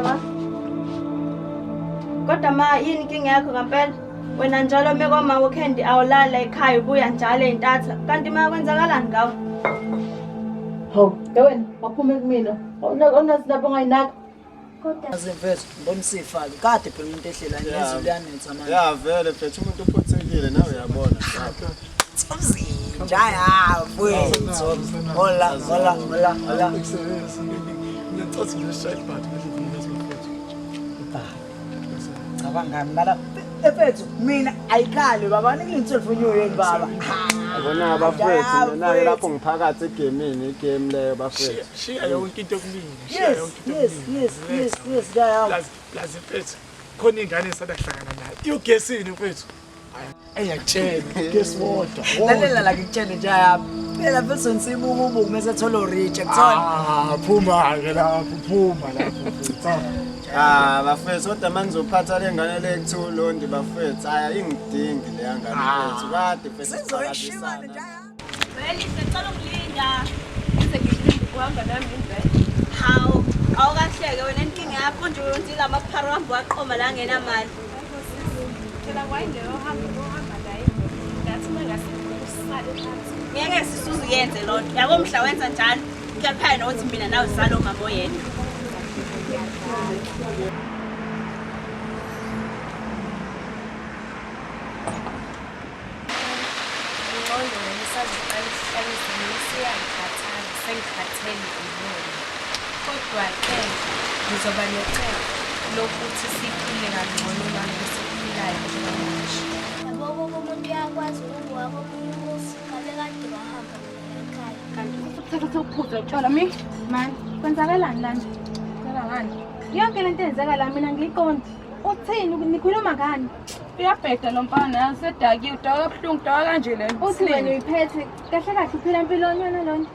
ma. Kodwa ma yini inkinga yakho ngempela? Wena njalo mekoma weekend awulala ekhaya ubuya njalo entatha. Kanti ma kwenzakalani ngawe? Hawu, wena waphuma kumina. Awunazi lapho ngayinaka. Kodwa azemfethu ngibona sifaki kade phela umuntu ehlela nezulu yanetha manje. Ya vele mfethu umuntu uphothekile nawe uyabona. Tsomzinja ya mfethu. Hola. Ngiyathatha le-shite but Cabanga ngala efethu mina ayikhali baba ngingithelefoni yini baba. Abona bafethu naye lapho ngiphakathi egamini igame leyo bafethu. Shiya yonke into kumina. Yes ya. Lazi mfethu. Khona ingane esadahlangana nayo. Iyogesini mfethu. Ayakutshela guess what? Lalela la ngitshela nje yami. Phela mfethu nsibububu mase thola urich ekuthola. Phuma ke lapho phuma lapho. Bafethu kodwa manje uzophatha le ngane le kuThulundi bafethu ingidingi le ngane mfethu kade mfethu sizoyishima nje. Vele sicela ukulinda. Bese ngishilo kuhamba nami indlela. Hawu, awukahleke wena inkinga yakho nje uyonzila amapharo wambo waqoma la ngenamali. Phela kwayindeyo ohamba la indlela. Ngathi mangasekusale phansi. Ngeke sisuzu yenze lo nto. Yabo mhla wenza njalo. Kuyaphaya nokuthi mina nawe salo mama oyedwa. Kodwa-ke ngizoba necebo lokuthi siphile kangcono manje esiphilayo njengamanje. Yabo umuntu uyakwazi ukuwa komunye umuzi ngabe kade wahamba ekhaya. Kanti uthatha ukuphuza utshwala mi mani kwenzakalani lana? Cela ngani? Yonke lento eyenzakala mina ngiyiqondi. Uthini nikhuluma ngani? Uyabheda lo mfana yasedaki udaka kabuhlungu udaka kanje lena. Uthi wena uyiphethe kahle kahle uphila impilo yona lona.